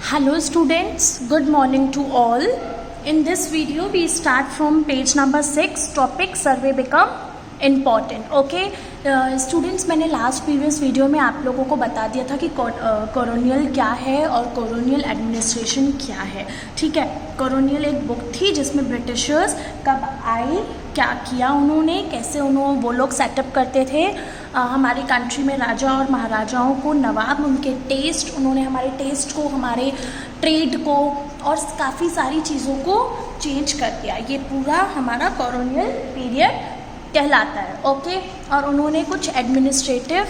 Hello students, good morning to all. In this video we start from page number 6, topic survey become important. Okay students, मैंने last previous video में आप लोगों को बता दिया था कि कॉलोनियल क्या है और कॉलोनियल एडमिनिस्ट्रेशन क्या है. ठीक है, कॉलोनियल एक बुक थी जिसमें ब्रिटिशर्स कब आए, क्या किया उन्होंने, कैसे उन्होंने वो लोग सेटअप करते थे हमारी कंट्री में राजा और महाराजाओं को, नवाब, उनके टेस्ट, उन्होंने हमारे टेस्ट को, हमारे ट्रेड को और काफ़ी सारी चीज़ों को चेंज कर दिया. ये पूरा हमारा कॉलोनियल पीरियड कहलाता है. ओके, और उन्होंने कुछ एडमिनिस्ट्रेटिव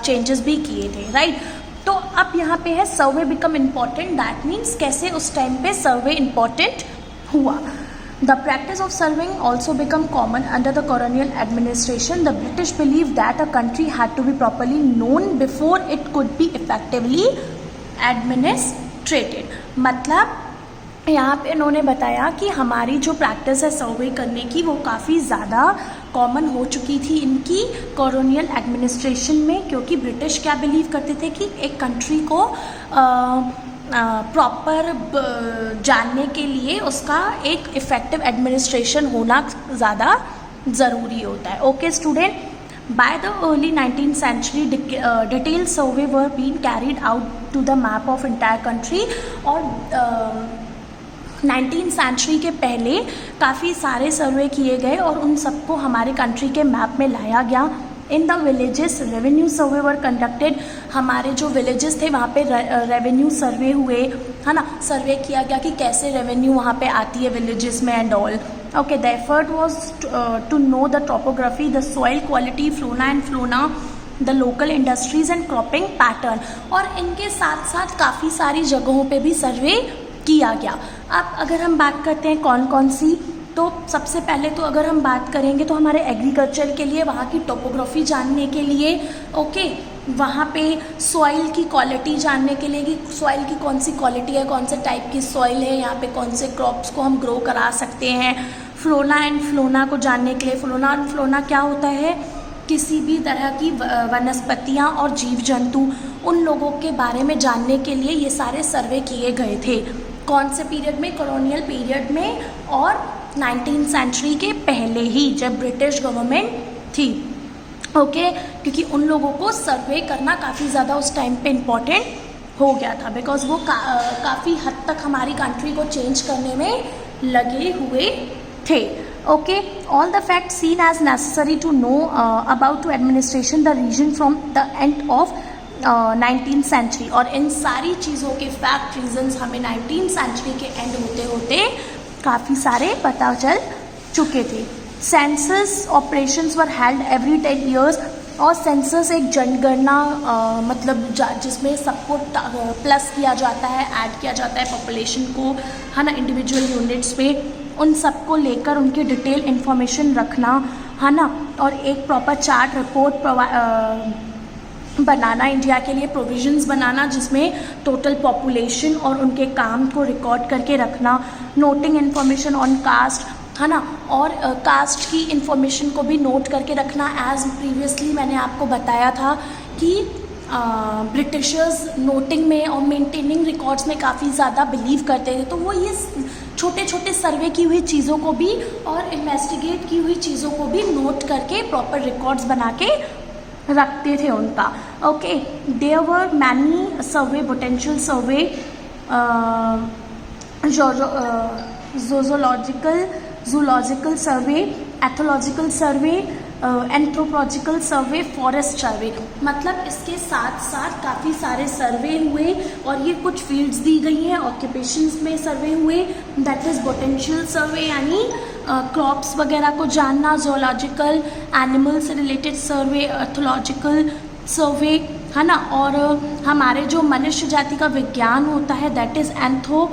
चेंजेस भी किए थे. राइट, तो अब यहाँ पे है सर्वे बिकम इम्पॉर्टेंट. दैट मीन्स कैसे उस टाइम पे सर्वे इम्पॉर्टेंट हुआ. The practice of surveying also became common under the colonial administration. The British believed that a country had to be properly known before it could be effectively administrated. मतलब यहाँ पे इन्होंने बताया कि हमारी जो प्रैक्टिस है सर्वे करने की वो काफ़ी ज़्यादा कॉमन हो चुकी थी इनकी कॉलोनियल एडमिनिस्ट्रेशन में, क्योंकि ब्रिटिश क्या बिलीव करते थे कि एक कंट्री को प्रॉपर जानने के लिए उसका एक इफ़ेक्टिव एडमिनिस्ट्रेशन होना ज़्यादा ज़रूरी होता है. Okay student, by the early 19th century detail survey were been carried out to the map of entire country. और 19th century के पहले काफ़ी सारे सर्वे किए गए और उन सबको हमारे कंट्री के मैप में लाया गया. In the villages revenue survey were conducted. हमारे जो विलेजेस थे वहाँ पे रेवेन्यू सर्वे हुए, है ना, सर्वे किया गया कि कैसे रेवेन्यू वहाँ पे आती है विलेजेस में and all. Okay, the effort was to know the topography, the soil quality, flora and fauna, the local industries and cropping pattern. और इनके साथ साथ काफ़ी सारी जगहों पे भी सर्वे किया गया. अब अगर हम बात करते हैं कौन कौन सी, तो सबसे पहले तो अगर हम बात करेंगे तो हमारे एग्रीकल्चर के लिए वहाँ की टोपोग्राफी जानने के लिए, ओके, वहाँ पे सॉइल की क्वालिटी जानने के लिए कि सॉइल की कौन सी क्वालिटी है, कौन से टाइप की सॉइल है, यहाँ पे कौन से क्रॉप्स को हम ग्रो करा सकते हैं. फ्लोरा एंड फ्लोना को जानने के लिए, फ्लोरा एंड फ्लोना क्या होता है, किसी भी तरह की वनस्पतियाँ और जीव जंतु, उन लोगों के बारे में जानने के लिए ये सारे सर्वे किए गए थे. कौन से पीरियड में, कॉलोनियल पीरियड में और 19th century के पहले ही जब ब्रिटिश गवर्नमेंट थी. ओके, क्योंकि उन लोगों को सर्वे करना काफ़ी ज़्यादा उस टाइम पे इम्पॉर्टेंट हो गया था, बिकॉज वो काफ़ी हद तक हमारी कंट्री को चेंज करने में लगे हुए थे. Okay, all the facts seen as necessary to know about to administration the region from the end of 19th century. और इन सारी चीज़ों के फैक्ट रीजन्स हमें 19th century के एंड होते होते काफ़ी सारे पता चल चुके थे. Census operations were held every 10 years. और सेंसस एक जनगणना मतलब जिसमें सबको प्लस किया जाता है, ऐड किया जाता है पॉपुलेशन को, है ना, इंडिविजुअल यूनिट्स पे, उन सबको लेकर उनकी डिटेल इन्फॉर्मेशन रखना, है ना, और एक प्रॉपर चार्ट रिपोर्ट बनाना, इंडिया के लिए प्रोविजंस बनाना जिसमें टोटल पॉपुलेशन और उनके काम को रिकॉर्ड करके रखना, नोटिंग इन्फॉर्मेशन ऑन कास्ट, है ना, और कास्ट की इन्फॉर्मेशन को भी नोट करके रखना. एज प्रीवियसली मैंने आपको बताया था कि ब्रिटिशर्स नोटिंग में और मेंटेनिंग रिकॉर्ड्स में काफ़ी ज़्यादा बिलीव करते थे, तो वो ये छोटे छोटे सर्वे की हुई चीज़ों को भी और इन्वेस्टिगेट की हुई चीज़ों को भी नोट करके प्रॉपर रिकॉर्ड्स बना के रखते थे उनका. Okay, there were many survey, potential survey, zoological survey, ethological survey, anthropological survey, forest survey. मतलब इसके साथ साथ काफ़ी सारे सर्वे हुए और ये कुछ फील्ड्स दी गई हैं. ऑक्यूपेशंस में सर्वे हुए, दैट इज़ पोटेंशियल सर्वे यानी क्रॉप्स वगैरह को जानना, जोलॉजिकल एनिमल से रिलेटेड सर्वे, एथोलॉजिकल सर्वे, है ना, और हमारे जो मनुष्य जाति का विज्ञान होता है that is anthropological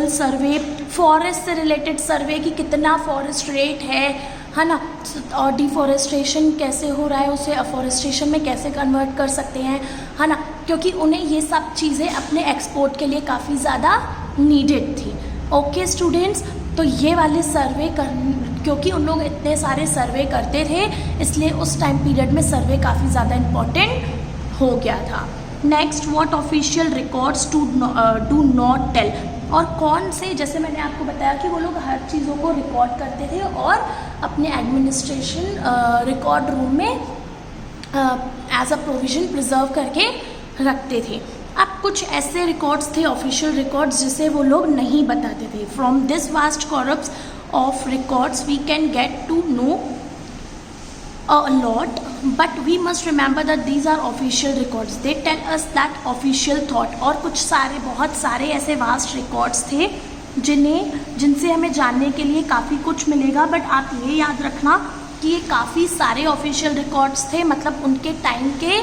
survey, forest से रिलेटेड सर्वे कि कितना फॉरेस्ट रेट है ना, और डिफॉरेस्टेशन कैसे हो रहा है, उसे अफॉरेस्टेशन में कैसे कन्वर्ट कर सकते हैं, है ना, क्योंकि उन्हें ये सब चीज़ें अपने एक्सपोर्ट के लिए काफ़ी ज़्यादा नीडेड थी. ओके स्टूडेंट्स, तो ये वाले सर्वे क्योंकि उन लोग इतने सारे सर्वे करते थे इसलिए उस टाइम पीरियड में सर्वे काफ़ी ज़्यादा इम्पॉर्टेंट हो गया था. Next, what official records do not tell, और कौन से, जैसे मैंने आपको बताया कि वो लोग हर चीज़ों को रिकॉर्ड करते थे और अपने एडमिनिस्ट्रेशन रिकॉर्ड रूम में एज अ प्रोविज़न प्रिजर्व करके रखते थे। अब कुछ ऐसे रिकॉर्ड्स थे, ऑफिशियल रिकॉर्ड्स, जिसे वो लोग नहीं बताते थे। From this vast corpus of records we can get to know a lot, but we must remember that these are official records. They tell us that official thought. और कुछ सारे, बहुत सारे ऐसे वास्ट रिकॉर्ड्स थे जिनसे हमें जानने के लिए काफ़ी कुछ मिलेगा, बट आप ये याद रखना कि ये काफ़ी सारे ऑफिशियल रिकॉर्ड्स थे, मतलब उनके टाइम के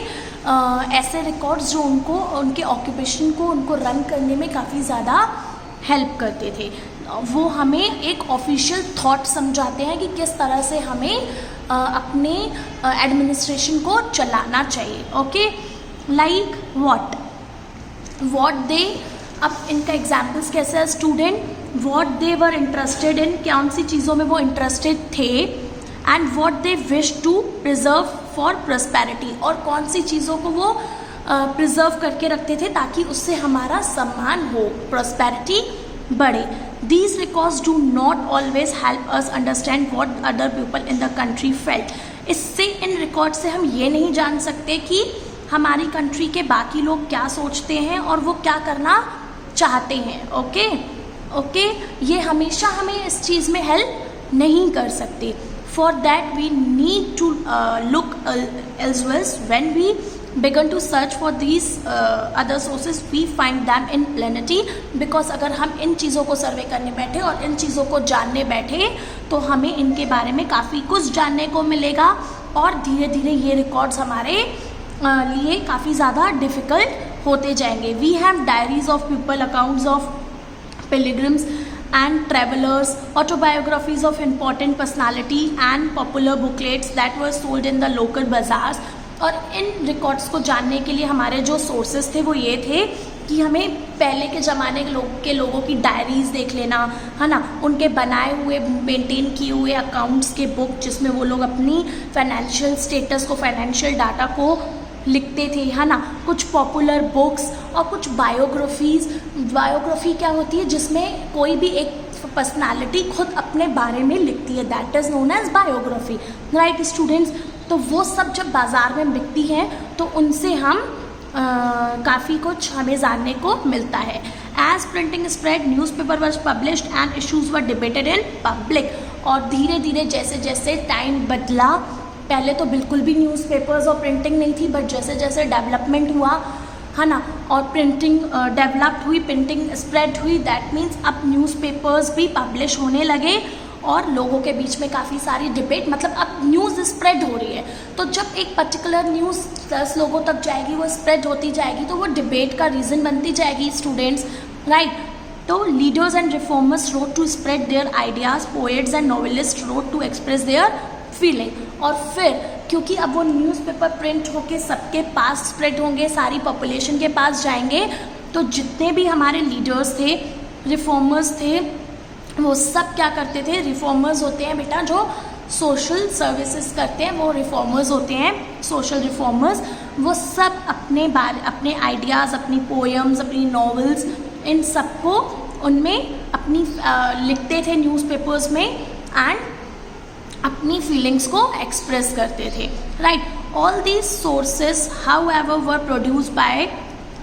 ऐसे रिकॉर्ड्स जो उनको, उनके ऑक्यूपेशन को, उनको रन करने में काफ़ी ज़्यादा हेल्प करते थे। वो हमें एक ऑफिशियल थॉट समझाते हैं कि किस तरह से हमें अपने एडमिनिस्ट्रेशन को चलाना चाहिए। ओके, लाइक व्हाट दे, अब इनका एग्जाम्पल्स कैसे है student, what they were interested in, कौन सी चीज़ों में वो इंटरेस्टेड थे, and what they wish to preserve for prosperity, और कौन सी चीज़ों को वो प्रिजर्व करके रखते थे ताकि उससे हमारा सम्मान हो, प्रॉस्पेरिटी बढ़े। These records do not always help us understand what other people in the country felt. इससे, इन रिकॉर्ड से हम ये नहीं जान सकते कि हमारी कंट्री के बाकी लोग क्या सोचते हैं और वो क्या करना चाहते हैं। ओके, ये हमेशा हमें इस चीज़ में हेल्प नहीं कर सकते। For that we need to look elsewhere. When we begin to search for these other sources, we find them in plenty. Because अगर हम इन चीज़ों को सर्वे करने बैठे और इन चीज़ों को जानने बैठे तो हमें इनके बारे में काफ़ी कुछ जानने को मिलेगा, और धीरे धीरे ये रिकॉर्ड्स हमारे लिए काफ़ी ज़्यादा डिफ़िकल्ट होते जाएंगे। We have diaries of people, accounts of pilgrims and travelers, autobiographies of important personality and popular booklets that were sold in the local bazaars. और इन रिकॉर्ड्स को जानने के लिए हमारे जो सोर्सेस थे वो ये थे कि हमें पहले के ज़माने के लोगों की डायरीज़ देख लेना, है ना, उनके बनाए हुए, मेंटेन किए हुए अकाउंट्स के बुक, जिसमें वो लोग अपनी फाइनेंशियल स्टेटस को, फाइनेंशियल डाटा को लिखते थे, है ना, कुछ पॉपुलर बुक्स और कुछ बायोग्राफीज़। बायोग्राफी क्या होती है, जिसमें कोई भी एक पर्सनालिटी खुद अपने बारे में लिखती है, that is known as biography, right students. तो वो सब जब बाज़ार में बिकती हैं तो उनसे हम काफ़ी कुछ हमें जानने को मिलता है। As printing spread, newspaper was published and issues were debated in public. और धीरे धीरे जैसे जैसे टाइम बदला, पहले तो बिल्कुल भी न्यूज़पेपर्स और प्रिंटिंग नहीं थी, बट जैसे जैसे डेवलपमेंट हुआ, है ना, और प्रिंटिंग डेवलप हुई, प्रिंटिंग स्प्रेड हुई, दैट मीन्स अब न्यूज़पेपर्स भी पब्लिश होने लगे और लोगों के बीच में काफ़ी सारी डिबेट, मतलब अब न्यूज़ स्प्रेड हो रही है। तो जब एक पर्टिकुलर न्यूज़ 10 लोगों तक जाएगी, वो स्प्रेड होती जाएगी, तो वो डिबेट का रीज़न बनती जाएगी स्टूडेंट्स, राइट। तो leaders and reformers wrote to spread their ideas, poets and novelist wrote to express their feeling. और फिर क्योंकि अब वो न्यूज़पेपर प्रिंट होके सबके पास स्प्रेड होंगे, सारी पॉपुलेशन के पास जाएंगे, तो जितने भी हमारे लीडर्स थे, रिफॉर्मर्स थे, वो सब क्या करते थे, रिफॉर्मर्स होते हैं बेटा जो सोशल सर्विसेज करते हैं, वो रिफॉर्मर्स होते हैं, सोशल रिफॉर्मर्स। वो सब अपने आइडियाज़, अपनी पोएम्स, अपनी नॉवेल्स, इन सबको उनमें अपनी लिखते थे न्यूज़पेपर्स में, एंड अपनी फीलिंग्स को एक्सप्रेस करते थे, right. All these sources however were produced by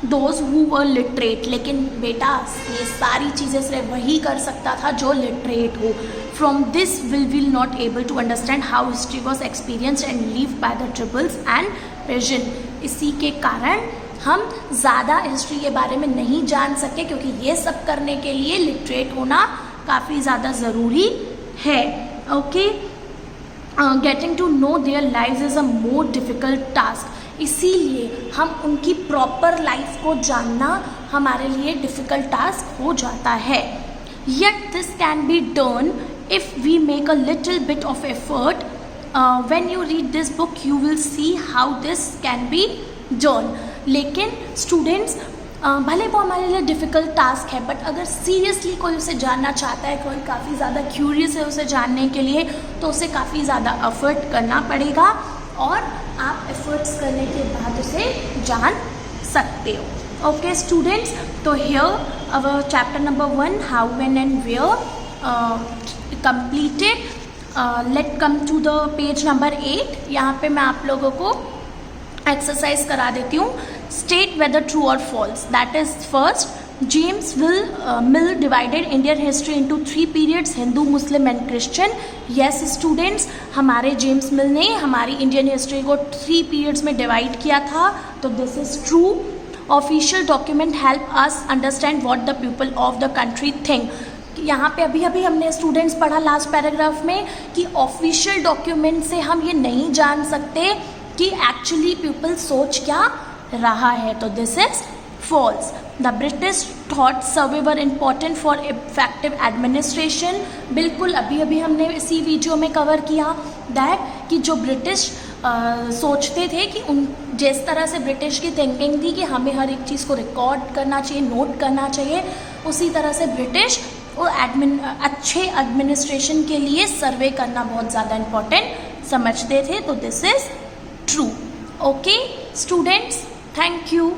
those who were literate. लेकिन बेटा ये सारी चीज़ें सिर्फ वही कर सकता था जो लिटरेट हो। From this will not able to understand how history was experienced and live by the tribals and peasant. इसी के कारण हम ज़्यादा हिस्ट्री के बारे में नहीं जान सके, क्योंकि ये सब करने के लिए लिटरेट होना काफ़ी ज़्यादा ज़रूरी है। Okay, getting to know their lives is a more difficult task. इसीलिए हम उनकी प्रॉपर लाइफ को जानना हमारे लिए डिफ़िकल्ट टास्क हो जाता है। Yet this can be done if we make a little bit of effort. When you read this book you will see how this can be done. लेकिन स्टूडेंट्स भले वो हमारे लिए डिफ़िकल्ट टास्क है, but अगर सीरियसली कोई उसे जानना चाहता है, कोई काफ़ी ज़्यादा क्यूरियस है उसे जानने के लिए, तो उसे काफ़ी ज़्यादा एफर्ट करना पड़ेगा, और आप एफर्ट्स करने के बाद उसे जान सकते हो। ओके स्टूडेंट्स, तो here our chapter number 1 how when and where completed. Let come to the page number 8। यहाँ पे मैं आप लोगों को एक्सरसाइज करा देती हूँ। स्टेट वेदर ट्रू और false. That is first, James Mill divided Indian history into 3 periods, Hindu, Muslim and Christian. Yes students, हमारे जेम्स मिल ने हमारी इंडियन हिस्ट्री को 3 पीरियड्स में डिवाइड किया था, तो this is true. Official document help us understand what the people of the country think. यहाँ पे अभी हमने स्टूडेंट्स पढ़ा लास्ट पैराग्राफ में कि ऑफिशियल डॉक्यूमेंट से हम ये नहीं जान सकते कि एक्चुअली पीपल सोच क्या रहा है, तो this is false. The British thought survey were important for effective administration. बिल्कुल अभी हमने इसी वीडियो में कवर किया दैट कि जो ब्रिटिश सोचते थे कि उन जिस तरह से ब्रिटिश की थिंकिंग थी कि हमें हर एक चीज़ को रिकॉर्ड करना चाहिए, नोट करना चाहिए, उसी तरह से ब्रिटिश वो अच्छे एडमिनिस्ट्रेशन के लिए सर्वे करना बहुत ज़्यादा इम्पॉर्टेंट समझते थे, तो this is true. Okay students, thank you.